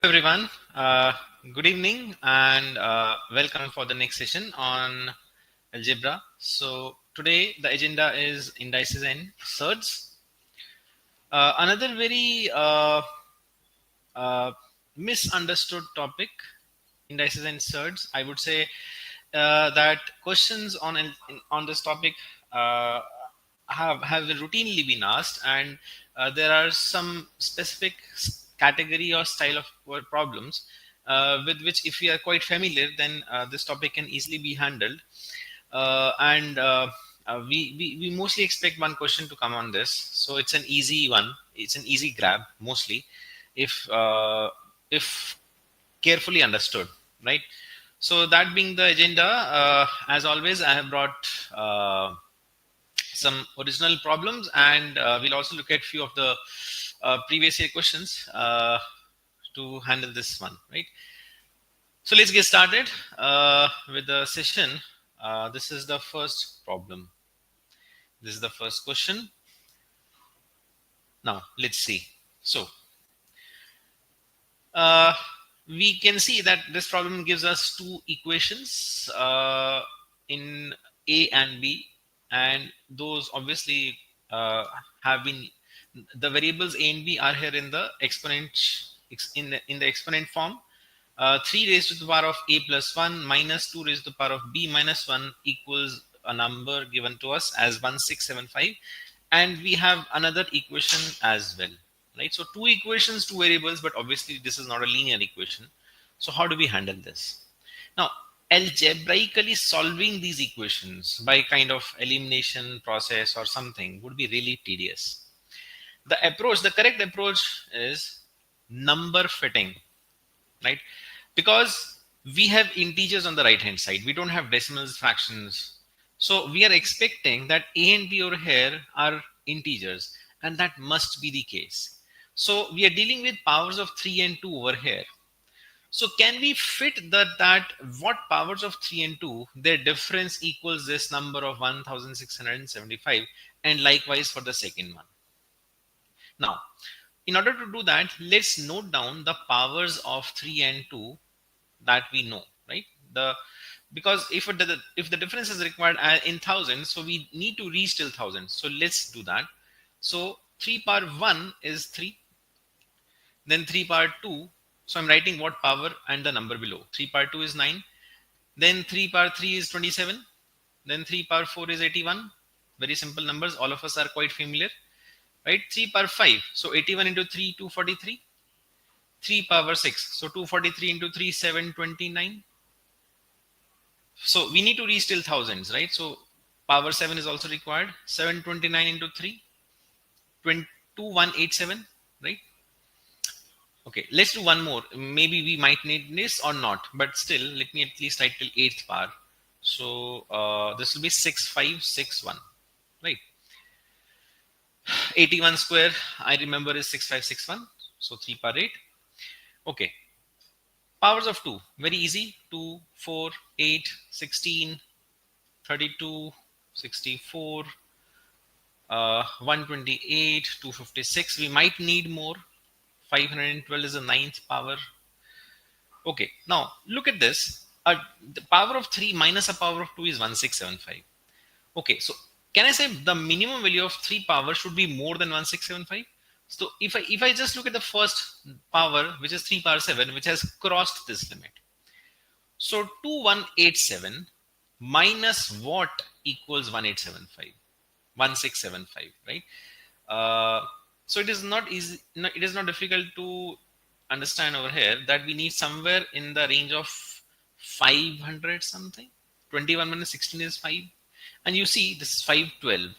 Everyone, good evening and welcome for the next session on Algebra. So today the agenda is Indices and Surds. Another very uh, misunderstood topic, Indices and Surds. I would say that questions on this topic uh, have routinely been asked, and there are some specific category or style of problems with which, if we are quite familiar, then this topic can easily be handled. And we mostly expect one question to come on this, so it's an easy one. It's an easy grab mostly, if carefully understood, right? So that being the agenda, as always, I have brought some original problems, and we'll also look at few of the previous year questions to handle this one, right? So let's get started with the session. This is the first problem. This is the first question. Now let's see. So uh, we can see that this problem gives us two equations in A and B, and those obviously have been, the variables A and B are here in the exponent, in the exponent form. 3 raised to the power of A plus 1 minus 2 raised to the power of B minus 1 equals a number given to us as 1675, and we have another equation as well, right? So two equations, two variables, but obviously this is not a linear equation. So how do we handle this? Now, algebraically solving these equations by kind of elimination process or something would be really tedious. The correct approach is number fitting, right? Because we have integers on the right hand side, we don't have decimals, fractions. So we are expecting that A and B over here are integers, and that must be the case. So we are dealing with powers of 3 and 2 over here. So can we fit that what powers of 3 and 2, their difference equals this number of 1675, and likewise for the second one. Now, in order to do that, let's note down the powers of 3 and 2 that we know, right? Because if the difference is required in thousands, so we need to reach till thousands. So let's do that. So 3 power 1 is 3, then 3 power 2. So I'm writing what power and the number below. 3 power 2 is 9, then 3 power 3 is 27, then 3 power 4 is 81. Very simple numbers, all of us are quite familiar, right? 3 power 5, so 81 into 3, 243. 3 power 6, so 243 into 3, 729. So we need to reach till thousands, right? So power 7 is also required. 729 into 3, 2187, right? Okay, let's do one more. Maybe we might need this or not, but still, let me at least write till 8th power. So this will be 6561, right? 81 square, I remember, is 6561. So 3 power 8. Okay. Powers of 2, very easy. 2, 4, 8, 16, 32, 64, 128, 256. We might need more. 512 is the 9th power. Okay, now look at this. The power of 3 minus a power of 2 is 1675. Okay, so can I say the minimum value of 3 power should be more than 1675? So if I just look at the first power, which is 3 power 7, which has crossed this limit. So 2187 minus what equals 1875? 1675, right? So it is not easy. No, it is not difficult to understand over here that we need somewhere in the range of 500 something. 21 minus 16 is 5, and you see this is 512.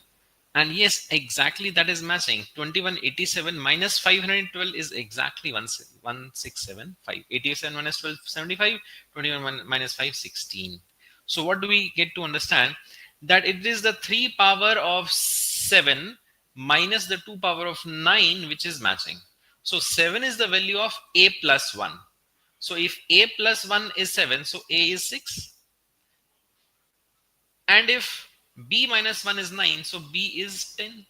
And yes, exactly, that is matching. 2187 minus 512 is exactly 1675. 87 minus 1275, 21 minus 516. So what do we get to understand? That it is the 3 power of 7 minus the 2 power of 9 which is matching. So 7 is the value of A plus 1. So if A plus 1 is 7, so A is 6. And if B minus 1 is 9, so B is 10.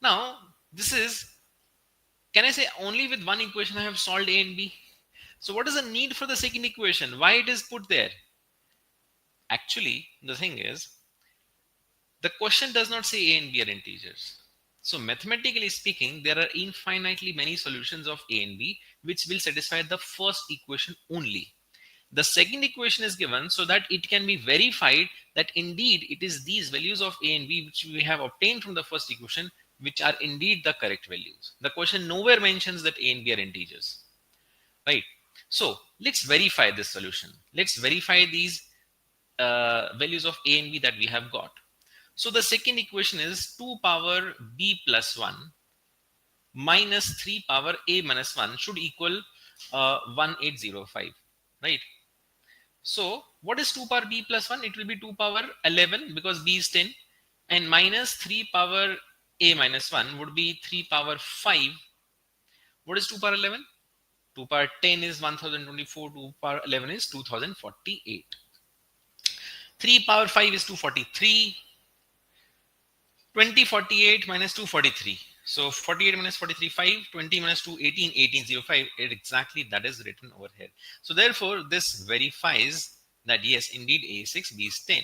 Now, this is Can I say only with one equation I have solved A and B? So what is the need for the second equation? Why it is put there? Actually, the thing is, the question does not say A and B are integers. So mathematically speaking, there are infinitely many solutions of A and B which will satisfy the first equation only. The second equation is given so that it can be verified that indeed it is these values of A and B which we have obtained from the first equation which are indeed the correct values. The question nowhere mentions that A and B are integers, right? So let's verify this solution. Let's verify these values of A and B that we have got. So the second equation is 2 power B plus 1 minus 3 power A minus 1 should equal 1805, right? So what is 2 power B plus 1? It will be 2 power 11 because B is 10, and minus 3 power A minus 1 would be 3 power 5. What is 2 power 11? 2 power 10 is 1024, 2 power 11 is 2048. 3 power 5 is 243. 2048 minus 243. So 48 minus 43, 5. 20 minus 2, 18, 1805. Exactly that is written over here. So therefore, this verifies that yes, indeed A is 6, B is 10.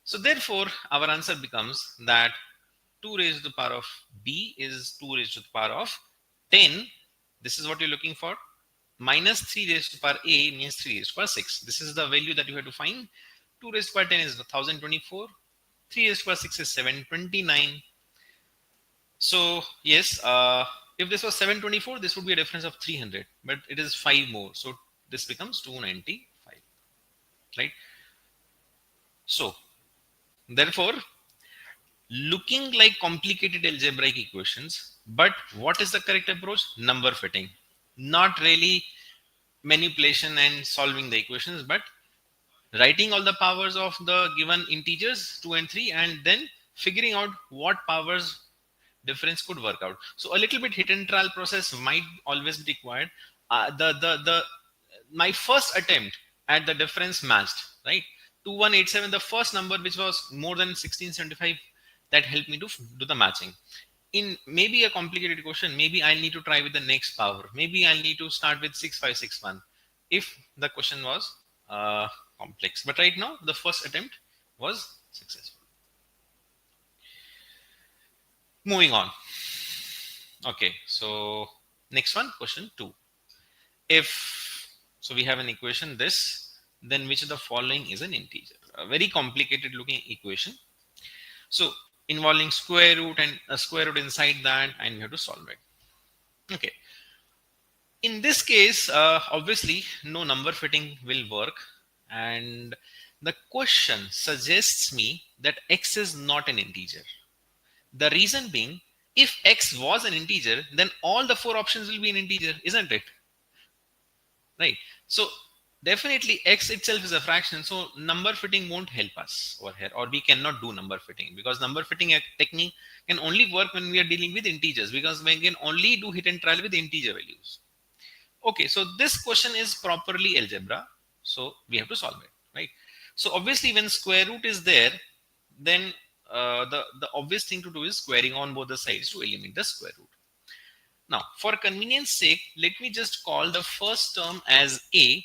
So therefore, our answer becomes that 2 raised to the power of B is 2 raised to the power of 10. This is what you're looking for. Minus 3 raised to the power A means 3 raised to the power 6. This is the value that you have to find. 2 raised to the power 10 is 1024. 3 raised to the power 6 is 729. So yes, if this was 724, this would be a difference of 300, but it is 5 more. So this becomes 295, right? So therefore, looking like complicated algebraic equations, but what is the correct approach? Number fitting. Not really manipulation and solving the equations, but writing all the powers of the given integers 2 and 3 and then figuring out what powers difference could work out. So a little bit hit and trial process might always be required. The my first attempt at the difference matched, right? 2187, the first number which was more than 1675, that helped me to do the matching. In maybe a complicated question, maybe I'll need to try with the next power. Maybe I'll need to start with 6561 if the question was complex. But right now, the first attempt was successful. Moving on. Okay, so next one, question 2. If so, we have an equation this, then which of the following is an integer? A very complicated looking equation. So involving square root and a square root inside that, and we have to solve it. Okay. In this case, obviously no number fitting will work, and the question suggests me that x is not an integer. The reason being, if x was an integer, then all the 4 options will be an integer, isn't it? Right. So definitely x itself is a fraction. So number fitting won't help us over here, or we cannot do number fitting, because number fitting technique can only work when we are dealing with integers, because we can only do hit and trial with integer values. Okay. So this question is properly algebra. So we have to solve it, right? So obviously when square root is there, then the obvious thing to do is squaring on both the sides to eliminate the square root. Now, for convenience sake, let me just call the first term as a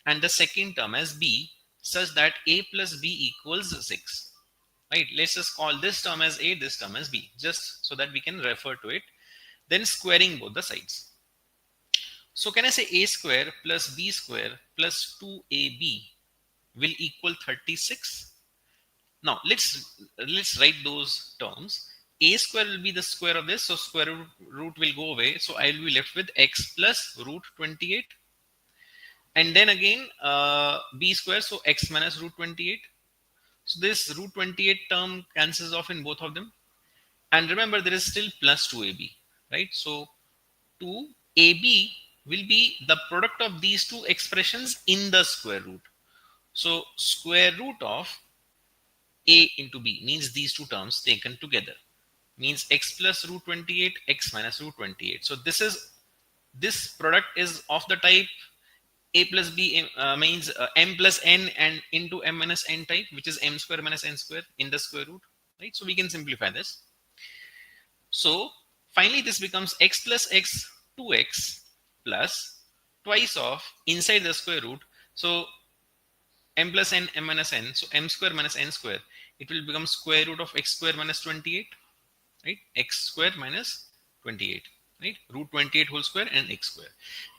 and the second term as b, such that a plus b equals 6. Right? Let's just call this term as a, this term as b, just so that we can refer to it. Then squaring both the sides. So can I say a square plus b square plus 2ab will equal 36? Now let's write those terms. A square will be the square of this, so square root will go away. So I will be left with x plus root 28. And then again b square, so x minus root 28. So this root 28 term cancels off in both of them. And remember, there is still plus 2ab, right? So 2ab will be the product of these two expressions in the square root. So square root of a into b means these two terms taken together, means x plus root 28, x minus root 28. So this product is of the type a plus b means m plus n and into m minus n type, which is m square minus n square in the square root, right? So we can simplify this. So Finally, this becomes x plus x 2x plus twice of inside the square root. So m plus n, m minus n. So m square minus n square. It will become square root of x square minus 28, right? X square minus 28, right? Root 28 whole square and x square.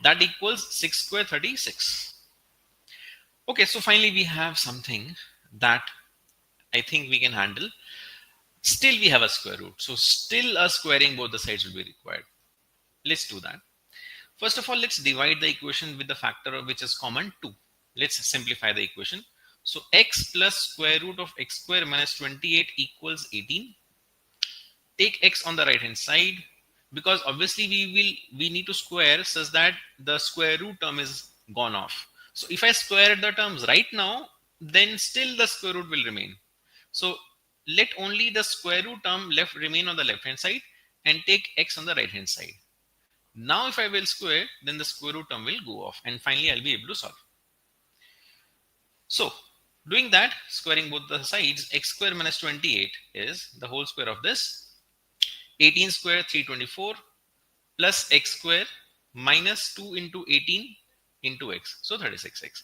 That equals 6 square 36. Okay, so finally we have something that I think we can handle. Still we have a square root. So still a squaring both the sides will be required. Let's do that. First of all, let's divide the equation with the factor which is common 2. Let's simplify the equation. So x plus square root of x square minus 28 equals 18. Take x on the right hand side, because obviously we need to square such that the square root term is gone off. So if I square the terms right now, then still the square root will remain. So let only the square root term left remain on the left hand side and take x on the right hand side. Now if I will square, then the square root term will go off, and finally I'll be able to solve. So doing that, squaring both the sides, x square minus 28 is the whole square of this. 18 square 324 plus x square minus 2 into 18 into x. So 36x.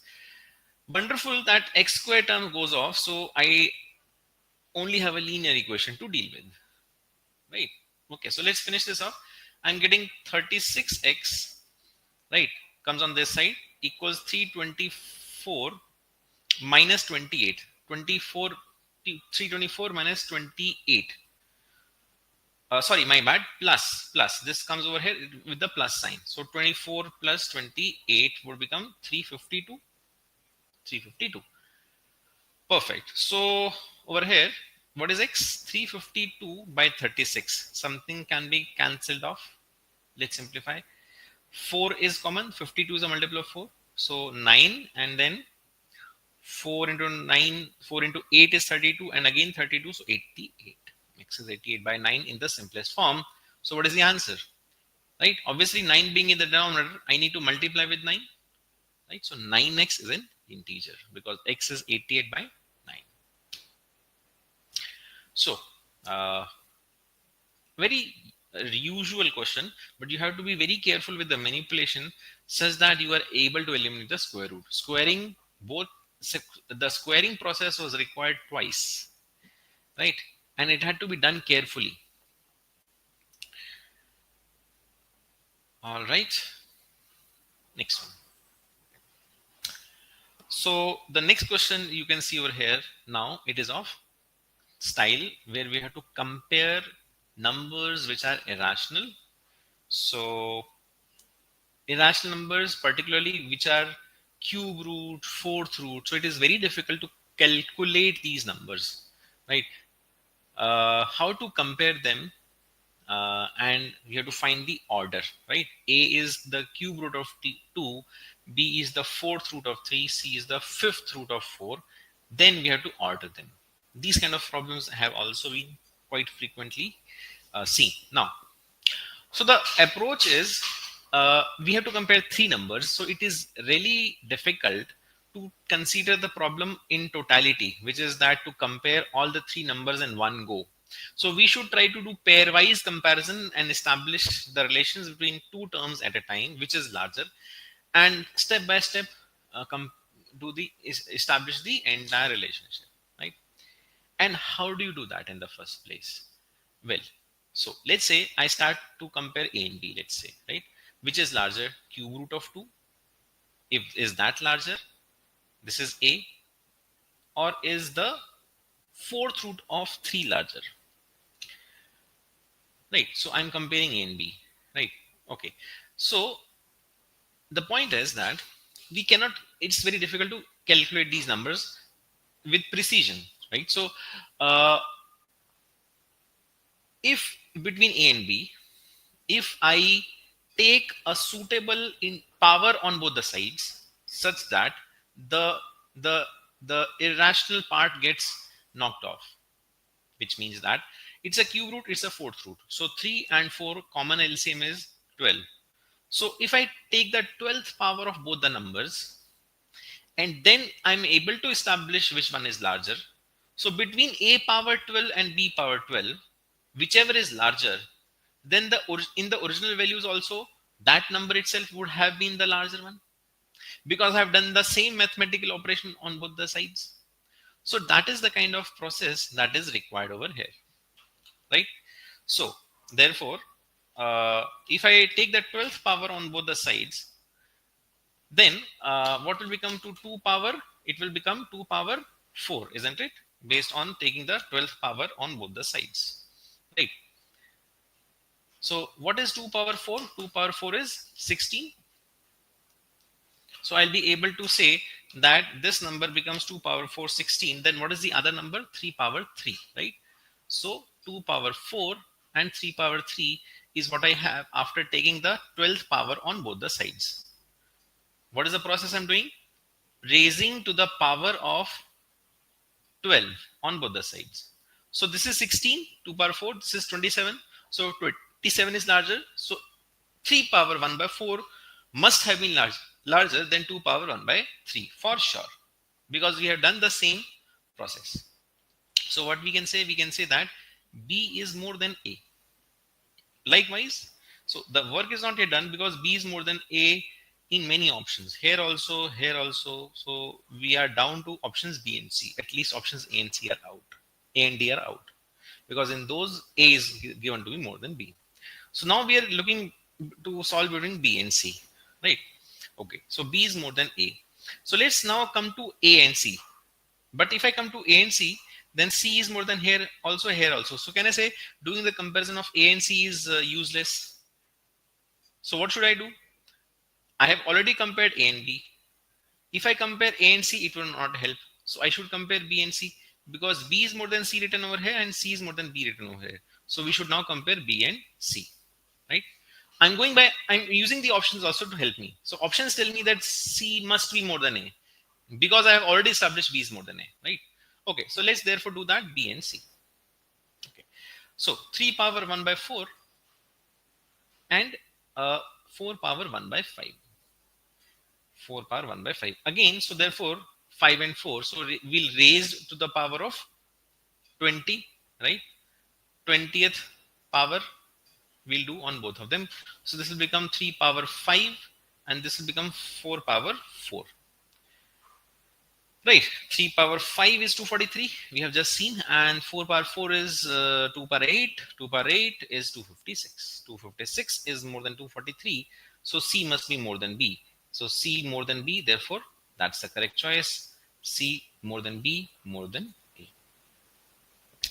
Wonderful that x square term goes off. So I only have a linear equation to deal with. Right. Okay. So let's finish this off. I'm getting 36x, right, comes on this side, equals 324 minus 28. 324 minus 28. Sorry, my bad. Plus. This comes over here with the plus sign. So 24 plus 28 would become 352. 352. Perfect. So over here, what is x? 352 by 36. Something can be cancelled off. Let's simplify. 4 is common. 52 is a multiple of 4. So 9, and then 4 into 9, 4 into 8 is 32, and again 32, so 88. X is 88 by 9 in the simplest form. So what is the answer? Right? Obviously 9 being in the denominator, I need to multiply with 9. Right? So 9x is an integer because x is 88 by 9. So very usual question, but you have to be very careful with the manipulation such that you are able to eliminate the square root. Squaring, both the squaring process was required twice, right? And it had to be done carefully. All right. Next one. So the next question you can see over here now, it is of style where we have to compare numbers which are irrational. So irrational numbers, particularly which are cube root, fourth root. So it is very difficult to calculate these numbers, right? How to compare them? And we have to find the order, right? A is the cube root of 2, B is the fourth root of 3, C is the fifth root of 4. Then we have to order them. These kind of problems have also been quite frequently seen. Now, so the approach is we have to compare three numbers. So it is really difficult to consider the problem in totality, which is that to compare all the three numbers in one go. So we should try to do pairwise comparison and establish the relations between two terms at a time, which is larger, and step by step establish the entire relationship, right? And how do you do that in the first place? Well, so let's say I start to compare A and B, let's say, right? Which is larger, cube root of 2? Is that larger? This is A. Or is the fourth root of 3 larger? Right. So I'm comparing A and B. Right. Okay. So the point is that we cannot, it's very difficult to calculate these numbers with precision. Right. So if between A and B, if I take a suitable in power on both the sides such that the irrational part gets knocked off, which means that it's a cube root, it's a fourth root. So 3 and 4 common LCM is 12. So if I take the 12th power of both the numbers, and then I'm able to establish which one is larger. So between A power 12 and B power 12, whichever is larger, then in the original values also, that number itself would have been the larger one, because I've done the same mathematical operation on both the sides. So that is the kind of process that is required over here, right? So therefore, if I take the 12th power on both the sides, then what will become to 2 power? It will become 2 power 4, isn't it? Based on taking the 12th power on both the sides, right? So what is 2 power 4? 2 power 4 is 16. So I'll be able to say that this number becomes 2 power 4, 16. Then what is the other number? 3 power 3, right? So 2 power 4 and 3 power 3 is what I have after taking the 12th power on both the sides. What is the process I'm doing? Raising to the power of 12 on both the sides. So this is 16, 2 power 4, this is 27. So 27 is larger. So 3 power 1 by 4 must have been larger than 2 power 1 by 3 for sure, because we have done the same process. So what we can say that B is more than A. Likewise, so the work is not yet done because B is more than A in many options. Here also, here also. So we are down to options B and C. At least options A and C are out. A and D are out, because in those A is given to be more than B. So now we are looking to solve between B and C, right? Okay, so B is more than A. So let's now come to A and C. But if I come to A and C, then C is more than here also. So can I say doing the comparison of A and C is useless? So what should I do? I have already compared A and B. If I compare A and C, it will not help. So I should compare B and C, because B is more than C written over here and C is more than B written over here. So we should now compare B and C, right? I'm using the options also to help me. So options tell me that C must be more than A, because I have already established B is more than A, right? Okay, so let's therefore do that B and C. Okay, so 3 power 1 by 4 and 4 power 1 by 5. 4 power 1 by 5 again. So therefore 5 and 4. So we'll raise to the power of 20, right? 20th power we'll do on both of them. So this will become 3 power 5 and this will become 4 power 4. Right, 3 power 5 is 243, we have just seen, and 4 power 4 is 2 power 8. 2 power 8 is 256. 256 is more than 243, so C must be more than B. So C more than B, therefore that's the correct choice. C more than B, more than A.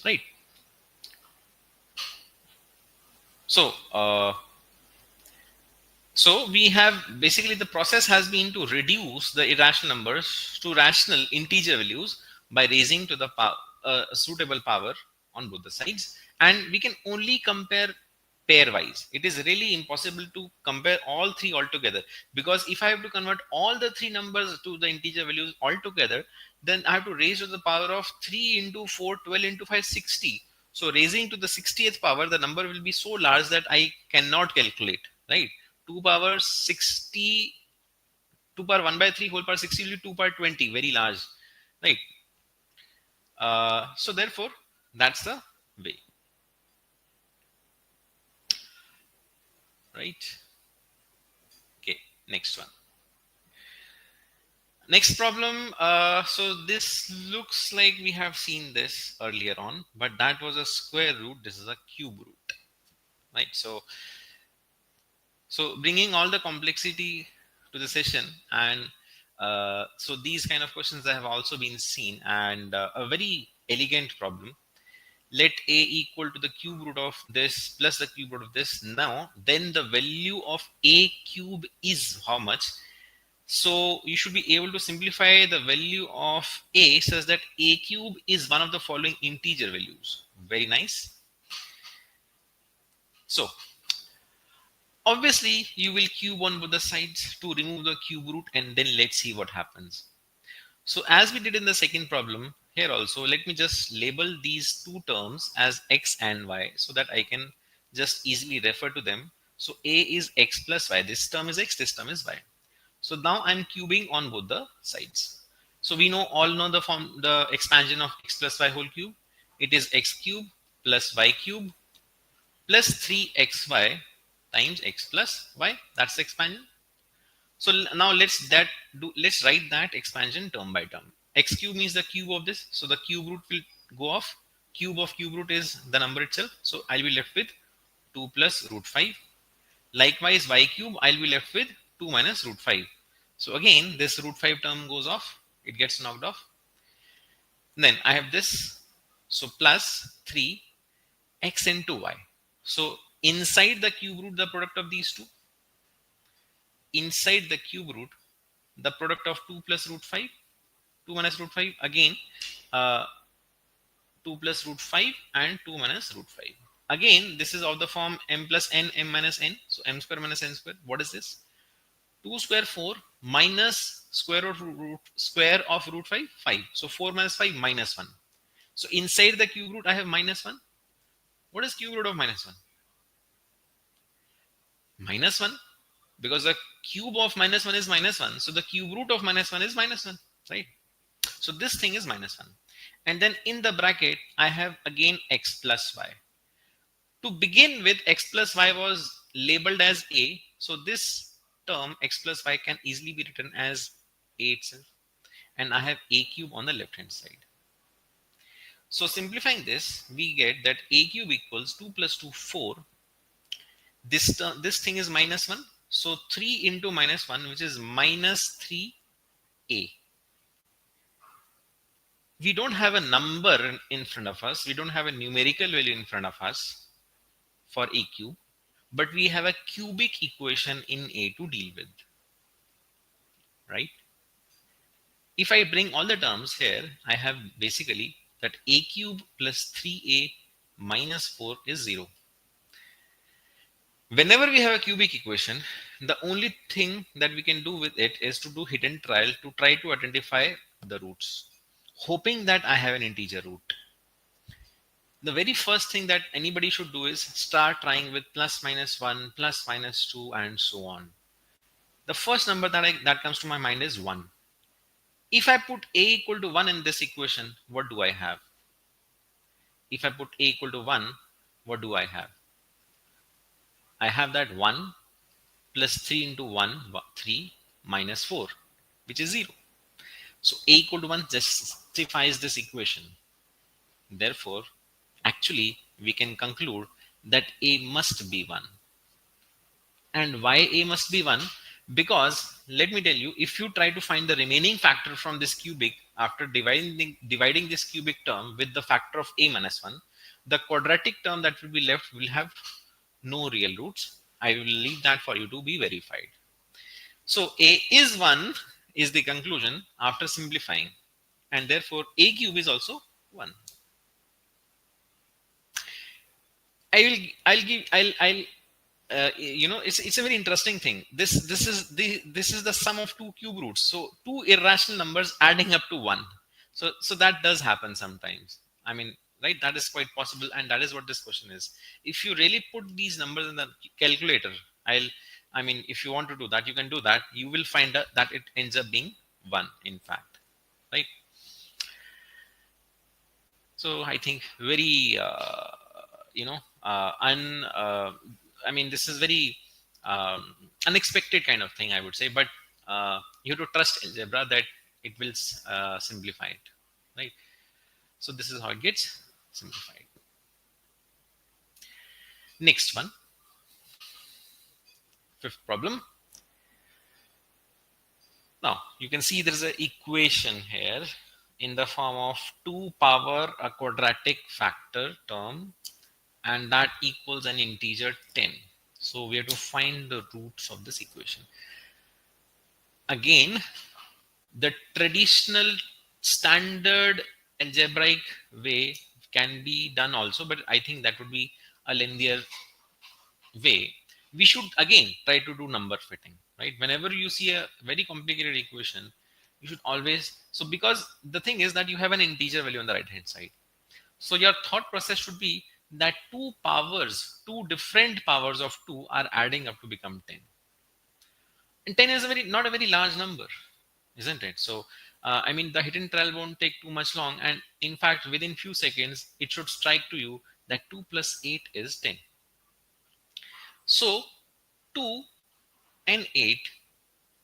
Right. So we have basically, the process has been to reduce the irrational numbers to rational integer values by raising to the suitable power on both the sides, and we can only compare pairwise. It is really impossible to compare all three altogether, because if I have to convert all the three numbers to the integer values altogether, then I have to raise to the power of 3 into 4, 12 into 5, 60. So raising to the 60th power, the number will be so large that I cannot calculate, right? 2 power 60, 2 power 1 by 3 whole power 60 will be 2 power 20, very large, right? So therefore, that's the way, right? Okay, next one. Next problem. So this looks like we have seen this earlier on, but that was a square root. This is a cube root, right? So bringing all the complexity to the session, and so these kind of questions that have also been seen, and a very elegant problem. Let A equal to the cube root of this plus the cube root of this. Now, then the value of A cube is how much? So you should be able to simplify the value of A such that A cube is one of the following integer values. Very nice. So obviously you will cube on both the sides to remove the cube root, and then let's see what happens. So as we did in the second problem, here also, let me just label these two terms as x and y so that I can just easily refer to them. So A is x plus y. This term is x, this term is y. So now I'm cubing on both the sides. So we all know the expansion of x plus y whole cube. It is x cube plus y cube plus 3xy times x plus y. That's the expansion. So now let's write that expansion term by term. X cube means the cube of this. So the cube root will go off. Cube of cube root is the number itself. So I'll be left with 2 plus root 5. Likewise, y cube, I'll be left with 2 minus root 5. So again, this root 5 term goes off. It gets knocked off. Then I have this. So plus 3 x into y. So inside the cube root, the product of these two. Inside the cube root, the product of 2 plus root 5, 2 minus root 5, again 2 plus root 5 and 2 minus root 5. Again, this is of the form m plus n, m minus n. So m square minus n square. What is this? 2 square 4 minus square of root 5, 5. So 4 minus 5 minus 1. So inside the cube root, I have minus 1. What is cube root of minus 1? Minus 1. Because the cube of minus 1 is minus 1. So the cube root of minus 1 is minus 1. Right? So this thing is minus 1. And then in the bracket, I have again x plus y. To begin with, x plus y was labeled as a. So this term x plus y can easily be written as a itself. And I have a cube on the left hand side. So simplifying this, we get that a cube equals 2 plus 2, 4. This thing is minus 1. So 3 into minus 1, which is minus 3a. We don't have a number in front of us. We don't have a numerical value in front of us for a cube. But we have a cubic equation in a to deal with. Right? If I bring all the terms here, I have basically that a cube plus 3a minus 4 is 0. Whenever we have a cubic equation, the only thing that we can do with it is to do hidden trial to try to identify the roots, hoping that I have an integer root. The very first thing that anybody should do is start trying with plus minus 1, plus minus 2, and so on. The first number that comes to my mind is 1. If I put a equal to 1 in this equation, what do I have? If I put a equal to 1, what do I have? I have that 1 plus 3 into 1, 3 minus 4, which is 0. So a equal to 1 justifies this equation. Therefore, actually, we can conclude that a must be 1. And why a must be 1? Because let me tell you, if you try to find the remaining factor from this cubic after dividing this cubic term with the factor of a minus 1, the quadratic term that will be left will have no real roots. I will leave that for you to be verified. So a is 1 is the conclusion after simplifying, and therefore a cube is also 1. It's a very interesting thing. This is the sum of two cube roots. So two irrational numbers adding up to 1. So that does happen sometimes. I mean, right? That is quite possible, and that is what this question is. If you really put these numbers in the calculator, if you want to do that, you can do that. You will find out that it ends up being 1, in fact, right? So I think very, this is very unexpected kind of thing, I would say, but you have to trust algebra that it will simplify it, right? So this is how it gets simplified. Next one, fifth problem. Now you can see there is an equation here in the form of 2 power a quadratic factor term, and that equals an integer 10. So we have to find the roots of this equation. Again, the traditional standard algebraic way can be done also, but I think that would be a lengthier way. We should again try to do number fitting, right? Whenever you see a very complicated equation, you should always, because the thing is that you have an integer value on the right hand side. So your thought process should be that two different powers of 2 are adding up to become 10. And 10 is not a very large number, isn't it? So, the hidden trial won't take too much long. And in fact, within few seconds, it should strike to you that 2 plus 8 is 10. So 2 and 8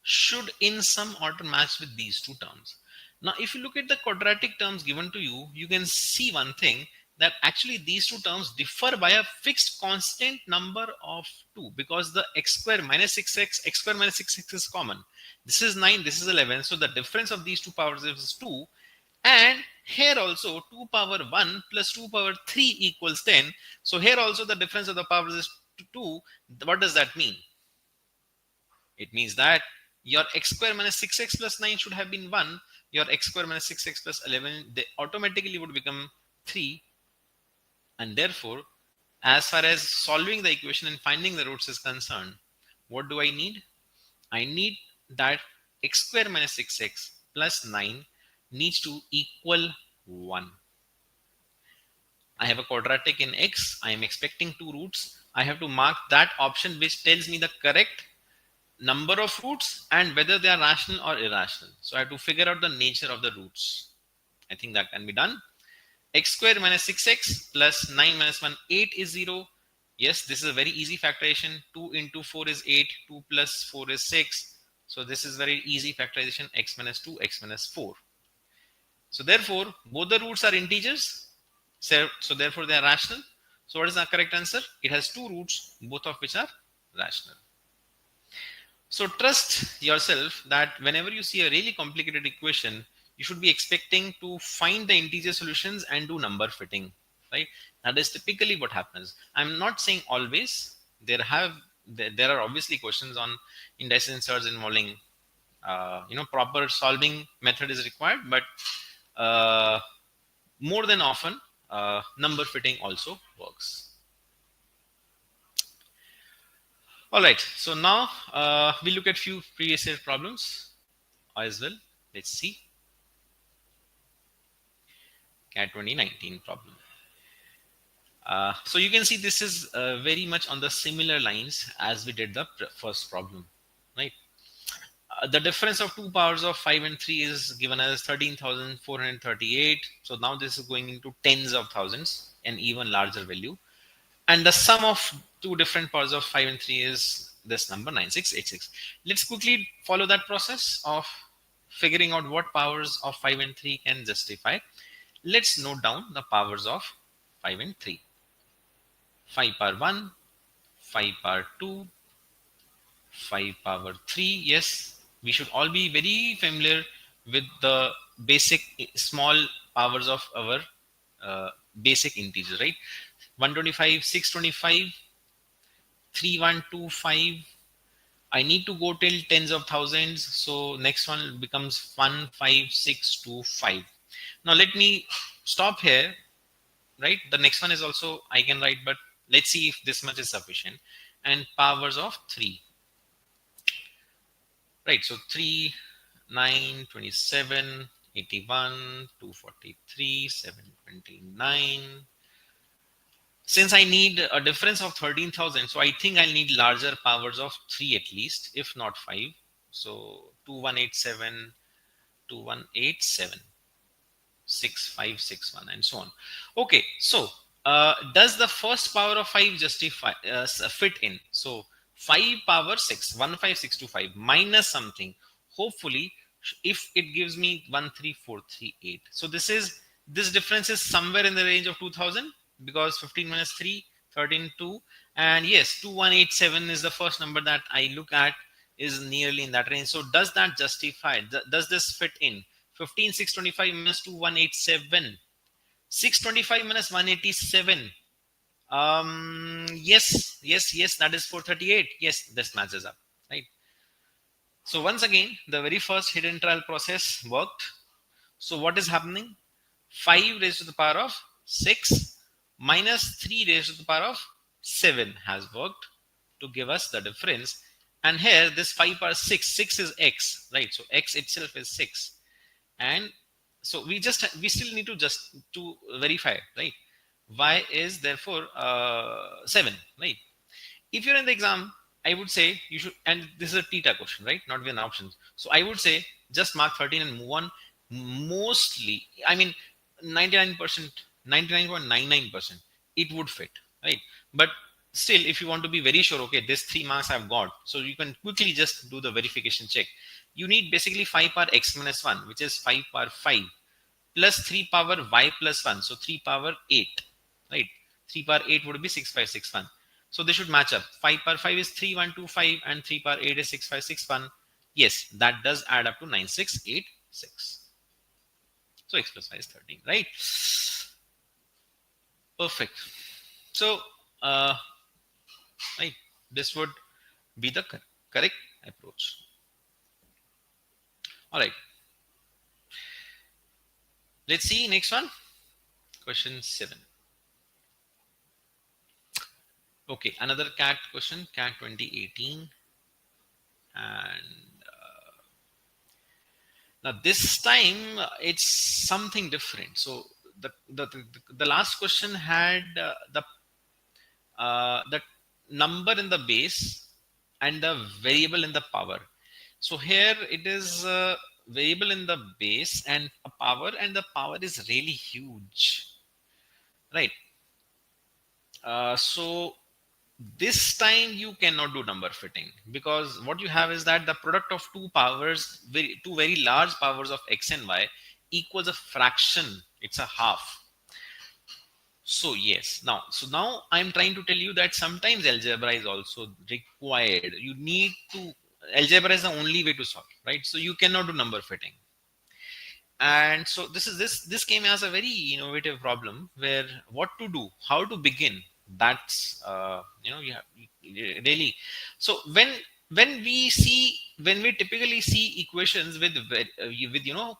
should in some order match with these two terms. Now, if you look at the quadratic terms given to you, you can see one thing, that actually these two terms differ by a fixed constant number of 2, because the x square minus 6x, x square minus 6x is common. This is 9, this is 11. So the difference of these two powers is 2. And here also 2 power 1 plus 2 power 3 equals 10. So here also the difference of the powers is 2. What does that mean? It means that your x square minus 6x plus 9 should have been 1. Your x square minus 6x plus 11, they automatically would become 3. And therefore, as far as solving the equation and finding the roots is concerned, what do I need? I need that x square minus 6x plus 9 needs to equal 1. I have a quadratic in x. I am expecting two roots. I have to mark that option which tells me the correct number of roots and whether they are rational or irrational. So I have to figure out the nature of the roots. I think that can be done. X square minus 6x plus 9 minus 1, 8 is 0. Yes, this is a very easy factorization. 2 into 4 is 8. 2 plus 4 is 6. So this is very easy factorization. X minus 2, x minus 4. So therefore, both the roots are integers. So therefore, they are rational. So what is the correct answer? It has two roots, both of which are rational. So trust yourself that whenever you see a really complicated equation, you should be expecting to find the integer solutions and do number fitting, right? That is typically what happens. I'm not saying always. There are obviously questions on indices and surds involving, proper solving method is required, but more than often, number fitting also works. All right, so now we look at few previous year problems as well. Let's see. CAT 2019 problem. So you can see this is very much on the similar lines as we did the first problem, right? The difference of two powers of 5 and 3 is given as 13,438. So now this is going into tens of thousands, an even larger value. And the sum of two different powers of 5 and 3 is this number 9686. Let's quickly follow that process of figuring out what powers of 5 and 3 can justify. Let's note down the powers of 5 and 3. 5 power 1, 5 power 2, 5 power 3. Yes, we should all be very familiar with the basic small powers of our basic integers, right? 125, 625, 3125. I need to go till tens of thousands. So next one becomes 15625. Now let me stop here, right? The next one is also I can write, but let's see if this much is sufficient. And powers of 3. Right, so 3, 9, 27, 81, 243, 729. Since I need a difference of 13,000, so I think I'll need larger powers of 3 at least, if not 5. So 2187, 2187, 6561, and so on. Okay, so does the first power of 5 justify fit in? So 5 power 6, 15625 minus something. Hopefully, if it gives me 13438. So this difference is somewhere in the range of 2000, because 15 minus 3, 13, 2. And yes, 2187 is the first number that I look at, is nearly in that range. So does that justify? Does this fit in? 15, 625 minus 2187. 625 minus 187. Yes, that is 438. Yes, this matches up, right? So once again, the very first hidden trial process worked. So what is happening? 5 raised to the power of 6 minus 3 raised to the power of 7 has worked to give us the difference. And here this 5 power 6 is x, right? So x itself is 6. And so we still need to verify, right? Y is therefore 7, right? If you're in the exam, I would say you should, and this is a theta question, right? Not with an option. So I would say just mark 13 and move on. Mostly, I mean, 99%, 99.99%, it would fit, right? But still, if you want to be very sure, okay, this 3 marks I've got, so you can quickly just do the verification check. You need basically 5 power x minus 1, which is 5 power 5, plus 3 power y plus 1, so 3 power 8, right? 3 power 8 would be 6561. So they should match up. 5 power 5 is 3125 and 3 power 8 is 6561. Yes, that does add up to 9686. So x plus y is 13, right? Perfect. So, right, this would be the correct approach. All right. Let's see next one. Question 7. Okay, another CAT question, CAT 2018. And now this time it's something different. So the last question had the number in the base and the variable in the power. So here it is variable in the base and a power, and the power is really huge, right? So this time you cannot do number fitting, because what you have is that the product of two powers, two very large powers of x and y, equals a fraction. It's a half. So yes, now I'm trying to tell you that sometimes algebra is also required. You need to, algebra is the only way to solve, right? So you cannot do number fitting. And so this came as a very innovative problem, where what to do, how to begin. That's you have really. So when we typically see equations with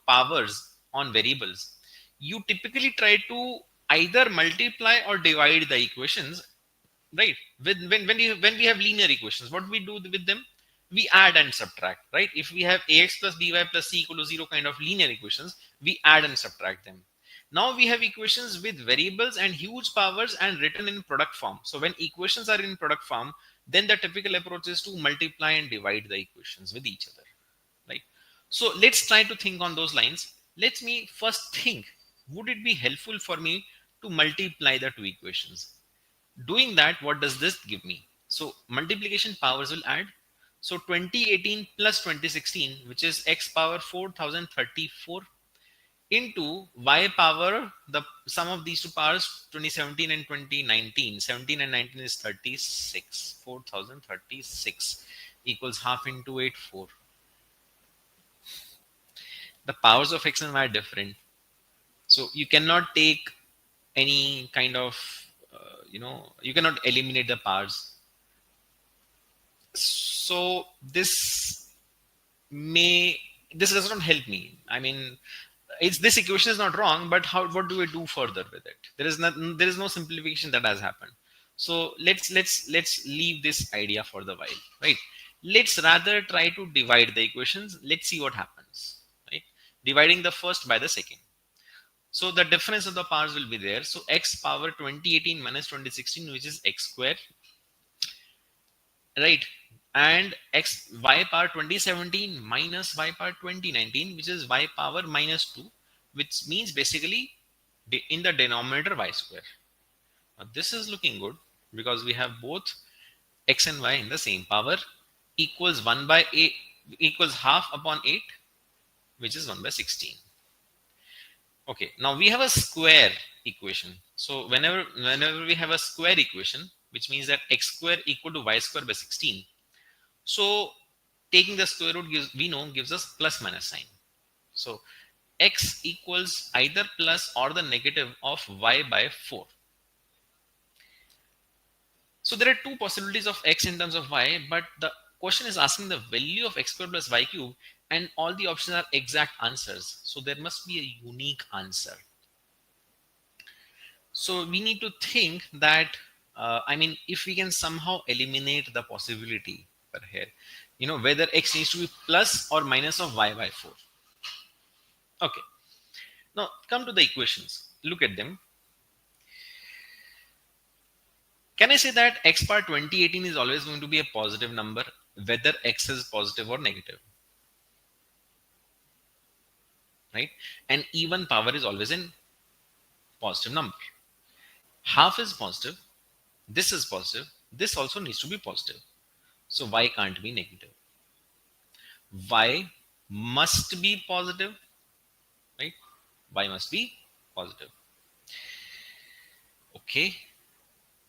powers on variables, you typically try to either multiply or divide the equations, right? When we have linear equations, what we do with them, we add and subtract, right? If we have ax plus by plus c equal to 0 kind of linear equations, we add and subtract them. Now we have equations with variables and huge powers and written in product form. So when equations are in product form, then the typical approach is to multiply and divide the equations with each other, right? So let's try to think on those lines. Let me first think, would it be helpful for me to multiply the two equations? Doing that, what does this give me? So multiplication powers will add. So 2018 plus 2016, which is x power 4034, into y power, the sum of these two powers, 2017 and 2019. 17 and 19 is 36. 4036 equals half into 8, 4. The powers of x and y are different. So you cannot take any kind of, you cannot eliminate the powers. So this does not help me. I mean, this equation is not wrong, but what do we do further with it? There is no simplification that has happened. So let's leave this idea for the while, right? Let's rather try to divide the equations. Let's see what happens, right? Dividing the first by the second. So the difference of the powers will be there. So x power 2018 minus 2016, which is x square, right? And y power 2017 minus y power 2019, which is y power minus 2, which means basically in the denominator y square. Now this is looking good, because we have both x and y in the same power, equals 1 by 8, equals half upon 8, which is 1 by 16. Okay, now we have a square equation. So whenever we have a square equation, which means that x square equal to y square by 16. So taking the square root gives us plus minus sign. So x equals either plus or the negative of y by 4. So there are two possibilities of x in terms of y, but the question is asking the value of x square plus y cube, and all the options are exact answers. So there must be a unique answer. So we need to think that, if we can somehow eliminate the possibility per here, whether x needs to be plus or minus of y by 4. Okay. Now come to the equations. Look at them. Can I say that x power 2018 is always going to be a positive number, whether x is positive or negative? Right? And even power is always in positive number. Half is positive. This is positive. this also needs to be positive. So y can't be negative. Y must be positive, right? Y must be positive. Okay.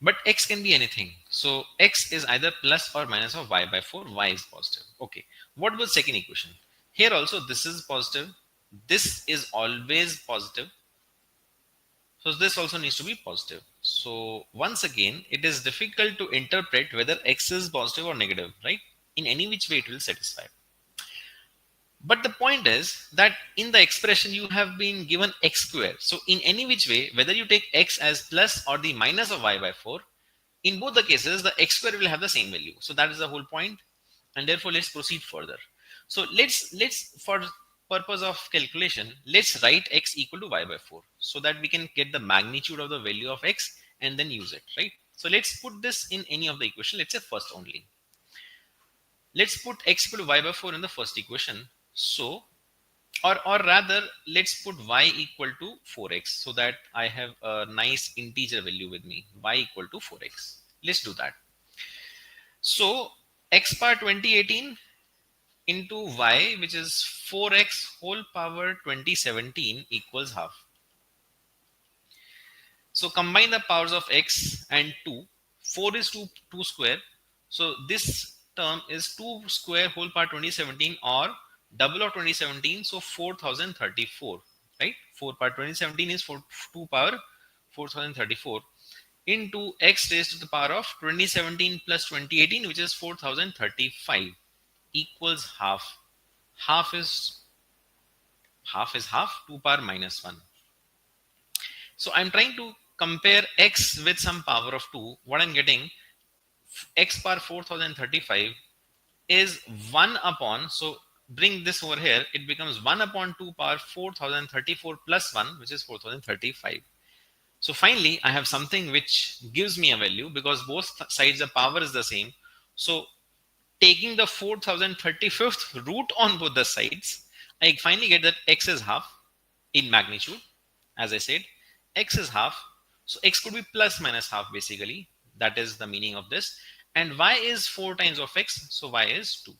But x can be anything. So x is either plus or minus of y by 4. Y is positive. Okay. What was second equation? Here also this is positive. This is always positive. So this also needs to be positive. So once again, it is difficult to interpret whether x is positive or negative, right? In any which way it will satisfy. But the point is that in the expression you have been given x square. So in any which way, whether you take x as plus or the minus of y by 4, in both the cases, the x square will have the same value. So that is the whole point. And therefore, let's proceed further. So let's for purpose of calculation, let's write x equal to y by 4 so that we can get the magnitude of the value of x and then use it, right? So let's put this in any of the equation. Let's say first only. Let's put x equal to y by 4 in the first equation. So, or rather, let's put y equal to 4x so that I have a nice integer value with me. Y equal to 4x. Let's do that. So, x power 2018 into y, which is 4x whole power 2017 equals half. So combine the powers of x and 2. 4 is 2 square. So this term is 2 square whole power 2017 or double of 2017. So 4034, right? 4 power 2017 is 2 power 4034 into x raised to the power of 2017 plus 2018, which is 4035 equals half. Half is half, 2 power minus 1. So I'm trying to compare x with some power of 2. What I'm getting, x power 4035 is 1 upon, so bring this over here, it becomes 1 upon 2 power 4034 plus 1, which is 4035. So finally, I have something which gives me a value because both sides the power is the same. So taking the 4035th root on both the sides, I finally get that x is half in magnitude. As I said, x is half. So x could be plus minus half basically. That is the meaning of this. And y is 4 times of x. So y is 2.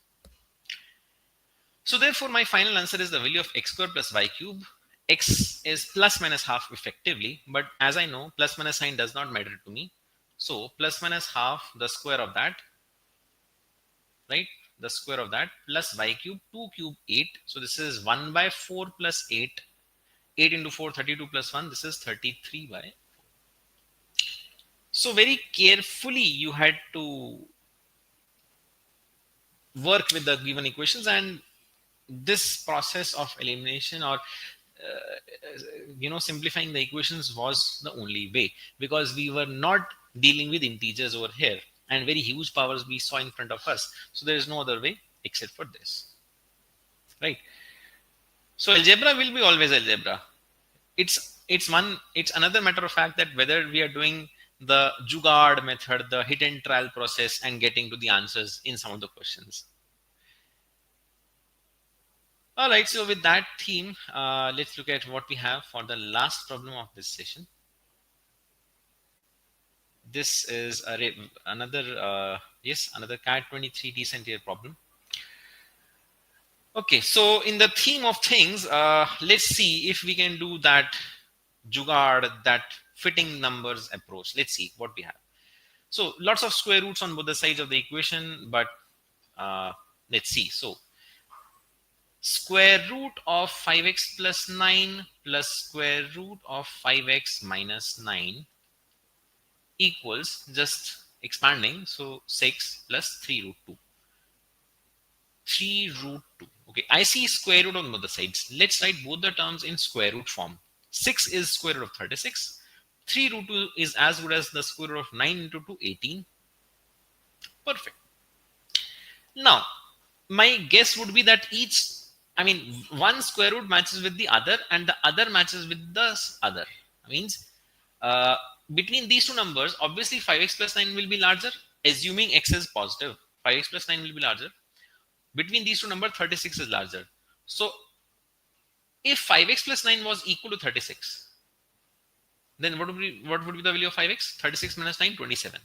So therefore, my final answer is the value of x square plus y cube. X is plus minus half effectively. But as I know, plus minus sign does not matter to me. So plus minus half, the square of that, right? The square of that plus y cube, 2 cube 8. So this is 1 by 4 plus 8. 8 into 4, 32 plus 1. This is 33 by 4. So very carefully you had to work with the given equations, and this process of elimination or simplifying the equations was the only way, because we were not dealing with integers over here and very huge powers we saw in front of us. So there is no other way except for this, right? So algebra will be always algebra. It's another matter of fact that whether we are doing the jugaad method, the hit and trial process, and getting to the answers in some of the questions. All right, so with that theme, let's look at what we have for the last problem of this session. This is another CAT 23 decent year problem. Okay, so in the theme of things, let's see if we can do that jugaad, that fitting numbers approach. Let's see what we have. So lots of square roots on both the sides of the equation, but let's see. So square root of 5x plus 9 plus square root of 5x minus 9 equals, just expanding, so 6 plus 3 root 2. 3 root 2. Okay, I see square root on both the sides. Let's write both the terms in square root form. 6 is square root of 36. 3 root 2 is as good as the square root of 9 into 2, 18. Perfect. Now, my guess would be that one square root matches with the other and the other matches with the other. Means between these two numbers, obviously 5x plus 9 will be larger, assuming x is positive. 5x plus 9 will be larger. Between these two numbers, 36 is larger. So if 5x plus 9 was equal to 36, then what would be the value of 5x? 36 minus 9, 27.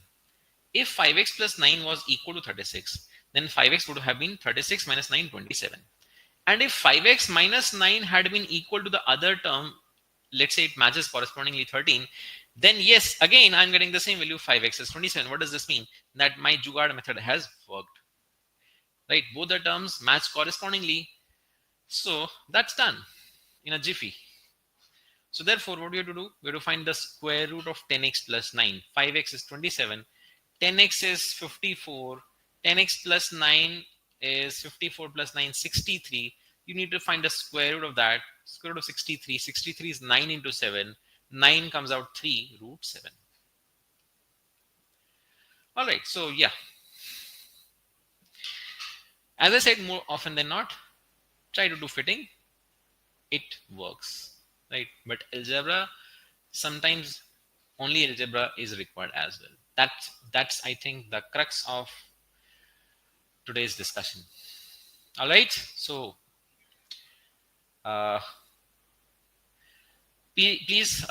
If 5x plus 9 was equal to 36, then 5x would have been 36 minus 9, 27. And if 5x minus 9 had been equal to the other term, let's say it matches correspondingly 13, then yes, again, I'm getting the same value, 5x is 27. What does this mean? That my Jugaad method has worked, right? Both the terms match correspondingly. So that's done in a jiffy. So therefore, what we have to do? We have to find the square root of 10x plus 9. 5x is 27. 10x is 54. 10x plus 9 is 54 plus 9, 63. You need to find the square root of that. Square root of 63. 63 is 9 into 7. 9 comes out 3 root 7. All right. So yeah, as I said, more often than not, try to do fitting. It works, right? But algebra, sometimes only algebra is required as well. That's I think the crux of today's discussion. All right. So uh, please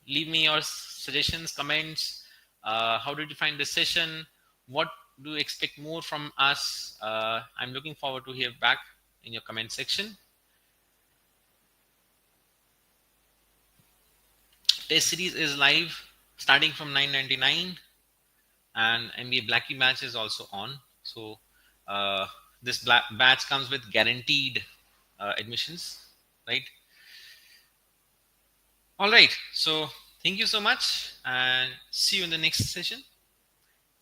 leave me your suggestions, comments. How did you find this session? What do you expect more from us? I'm looking forward to hear back in your comment section. Test series is live starting from 9.99, and MBA Blackie batch is also on. So this batch comes with guaranteed admissions, right? All right. So thank you so much, and see you in the next session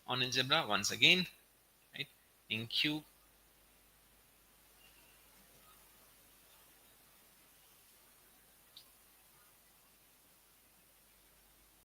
on Algebra once again. Right? Thank you.